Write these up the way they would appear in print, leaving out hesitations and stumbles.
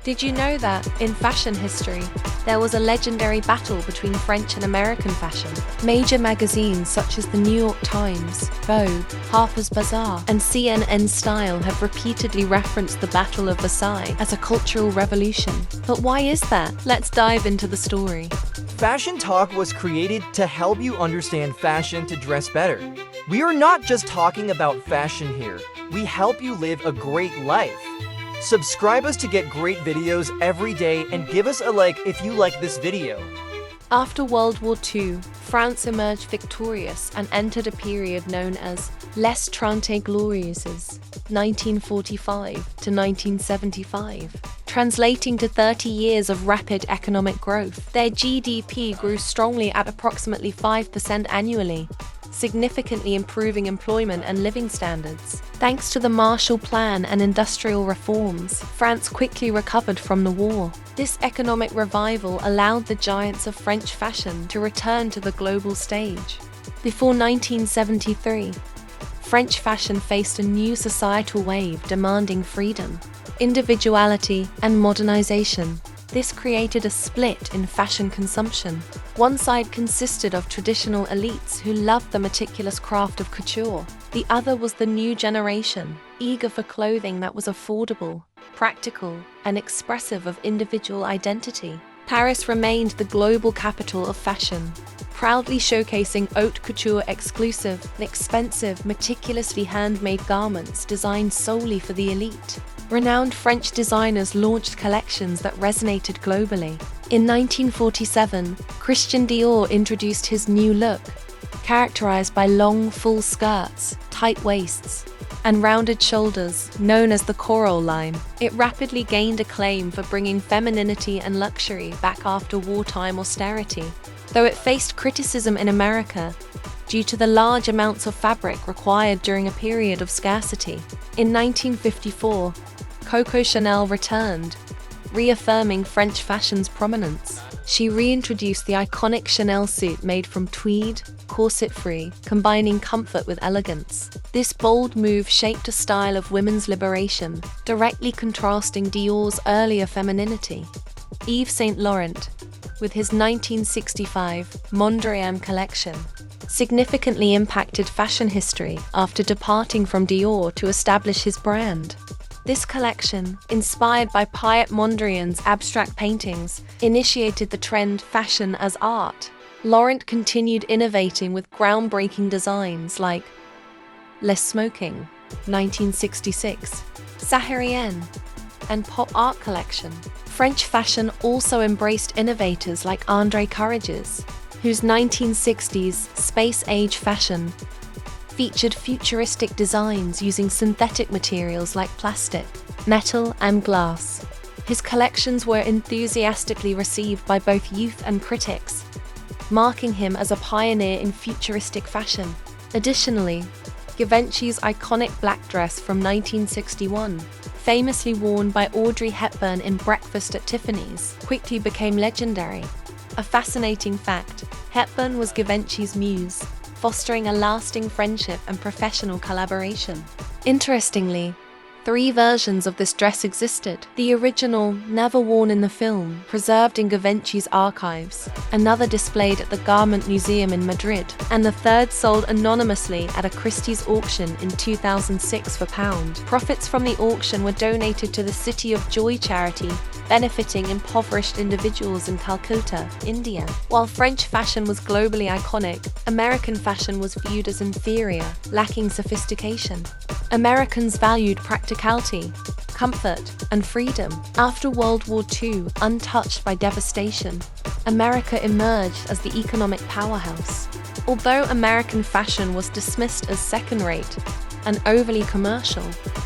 Did you know that, in fashion history, there was a legendary battle between French and American fashion? Major magazines such as the New York Times, Vogue, Harper's Bazaar, and CNN Style have repeatedly referenced the Battle of Versailles as a cultural revolution. But why is that? Let's dive into the story. Fashion Talk was created to help you understand fashion to dress better. We are not just talking about fashion here. We help you live a great life. Subscribe us to get great videos every day and give us a like if you like this video. After World War II, France emerged victorious and entered a period known as Les Trente Glorieuses, 1945 to 1975. Translating to 30 years of rapid economic growth, their GDP grew strongly at approximately 5% annually, significantly improving employment and living standards. Thanks to the Marshall Plan and industrial reforms, France quickly recovered from the war. This economic revival allowed the giants of French fashion to return to the global stage. Before 1973, French fashion faced a new societal wave demanding freedom, individuality, and modernization. This created a split in fashion consumption. One side consisted of traditional elites who loved the meticulous craft of couture. The other was the new generation, eager for clothing that was affordable, practical, and expressive of individual identity. Paris remained the global capital of fashion, proudly showcasing haute couture exclusive, expensive, meticulously handmade garments designed solely for the elite. Renowned French designers launched collections that resonated globally. In 1947, Christian Dior introduced his new look, characterized by long, full skirts, tight waists, and rounded shoulders, known as the Coral line. It rapidly gained acclaim for bringing femininity and luxury back after wartime austerity. Though it faced criticism in America due to the large amounts of fabric required during a period of scarcity. In 1954, Coco Chanel returned, reaffirming French fashion's prominence. She reintroduced the iconic Chanel suit made from tweed, corset-free, combining comfort with elegance. This bold move shaped a style of women's liberation, directly contrasting Dior's earlier femininity. Yves Saint Laurent, with his 1965 Mondrian collection, significantly impacted fashion history after departing from Dior to establish his brand. This collection, inspired by Piet Mondrian's abstract paintings, initiated the trend fashion as art. Laurent continued innovating with groundbreaking designs like Les Smoking, 1966, Saharienne, and Pop Art Collection. French fashion also embraced innovators like André Courreges, whose 1960s space-age fashion featured futuristic designs using synthetic materials like plastic, metal, and glass. His collections were enthusiastically received by both youth and critics, marking him as a pioneer in futuristic fashion. Additionally, Givenchy's iconic black dress from 1961, famously worn by Audrey Hepburn in Breakfast at Tiffany's, quickly became legendary. A fascinating fact, Hepburn was Givenchy's muse, fostering a lasting friendship and professional collaboration. Interestingly, 3 versions of this dress existed. The original, never worn in the film, preserved in Givenchy's archives, another displayed at the Garment Museum in Madrid, and the third sold anonymously at a Christie's auction in 2006 for £1. Profits from the auction were donated to the City of Joy charity, benefiting impoverished individuals in Calcutta, India. While French fashion was globally iconic, American fashion was viewed as inferior, lacking sophistication. Americans valued practicality, comfort, and freedom. After World War II, untouched by devastation, America emerged as the economic powerhouse. Although American fashion was dismissed as second-rate and overly commercial,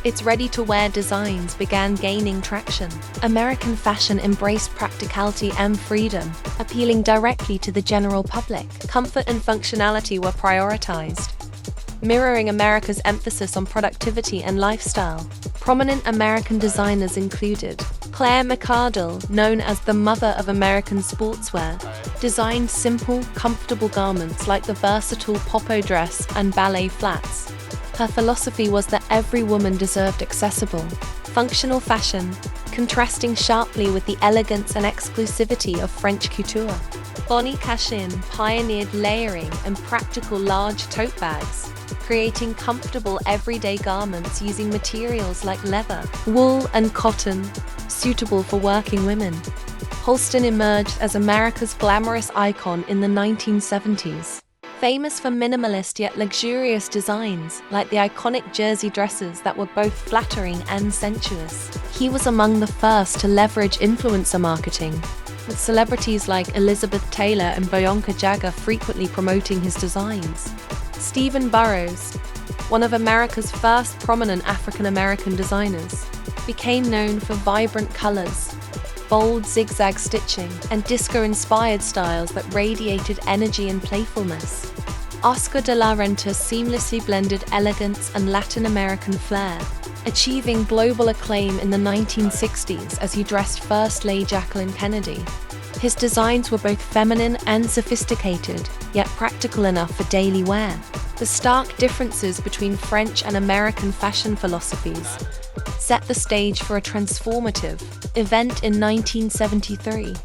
its ready-to-wear designs began gaining traction. American fashion embraced practicality and freedom, appealing directly to the general public. Comfort and functionality were prioritized, mirroring America's emphasis on productivity and lifestyle. Prominent American designers included Claire McCardell, known as the mother of American sportswear, designed simple, comfortable garments like the versatile popo dress and ballet flats. Her philosophy was that every woman deserved accessible, functional fashion, contrasting sharply with the elegance and exclusivity of French couture. Bonnie Cashin pioneered layering and practical large tote bags, creating comfortable everyday garments using materials like leather, wool, and cotton, suitable for working women. Halston emerged as America's glamorous icon in the 1970s. Famous for minimalist yet luxurious designs, like the iconic jersey dresses that were both flattering and sensuous. He was among the first to leverage influencer marketing, with celebrities like Elizabeth Taylor and Bianca Jagger frequently promoting his designs. Stephen Burrows, one of America's first prominent African-American designers, became known for vibrant colors, bold zigzag stitching, and disco-inspired styles that radiated energy and playfulness. Oscar de la Renta seamlessly blended elegance and Latin American flair, achieving global acclaim in the 1960s as he dressed First Lady Jacqueline Kennedy. His designs were both feminine and sophisticated, yet practical enough for daily wear. The stark differences between French and American fashion philosophies set the stage for a transformative event in 1973,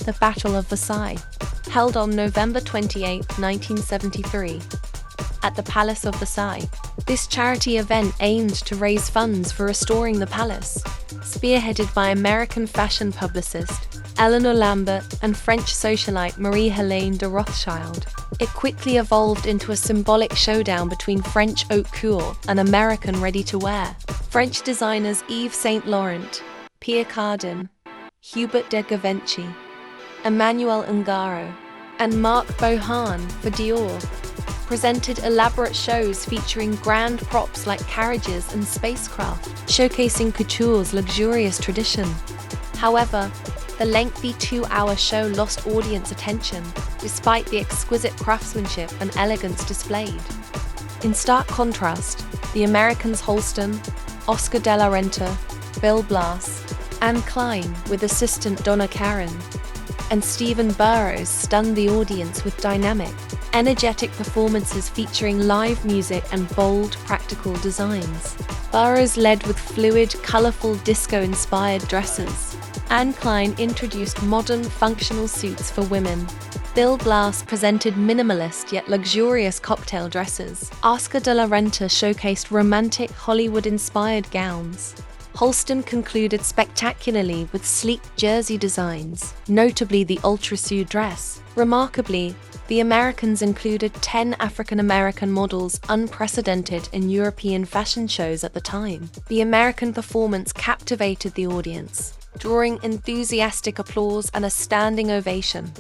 the Battle of Versailles, held on November 28, 1973, at the Palace of Versailles. This charity event aimed to raise funds for restoring the palace, spearheaded by American fashion publicist Eleanor Lambert and French socialite Marie-Helene de Rothschild. It quickly evolved into a symbolic showdown between French haute couture and American ready-to-wear. French designers Yves Saint Laurent, Pierre Cardin, Hubert de Givenchy, Emmanuel Ungaro, and Marc Bohan for Dior presented elaborate shows featuring grand props like carriages and spacecraft, showcasing couture's luxurious tradition. However, the lengthy 2-hour show lost audience attention, despite the exquisite craftsmanship and elegance displayed. In stark contrast, the Americans Halston, Oscar de la Renta, Bill Blass, Anne Klein with assistant Donna Karan, and Stephen Burrows stunned the audience with dynamic, energetic performances featuring live music and bold, practical designs. Burrows led with fluid, colorful disco-inspired dresses. Anne Klein introduced modern, functional suits for women. Bill Blass presented minimalist yet luxurious cocktail dresses. Oscar de la Renta showcased romantic, Hollywood-inspired gowns. Halston concluded spectacularly with sleek jersey designs, notably the ultra-suit dress. Remarkably, the Americans included 10 African-American models, unprecedented in European fashion shows at the time. The American performance captivated the audience, drawing enthusiastic applause and a standing ovation.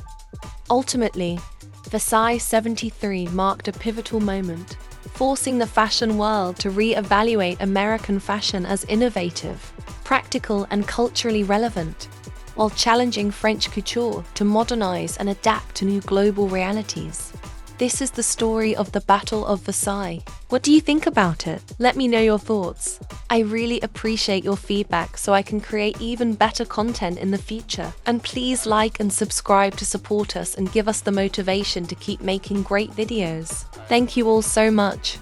Ultimately, Versailles 73 marked a pivotal moment, forcing the fashion world to re-evaluate American fashion as innovative, practical, and culturally relevant, while challenging French couture to modernize and adapt to new global realities. This is the story of the Battle of Versailles. What do you think about it? Let me know your thoughts. I really appreciate your feedback so I can create even better content in the future. And please like and subscribe to support us and give us the motivation to keep making great videos. Thank you all so much.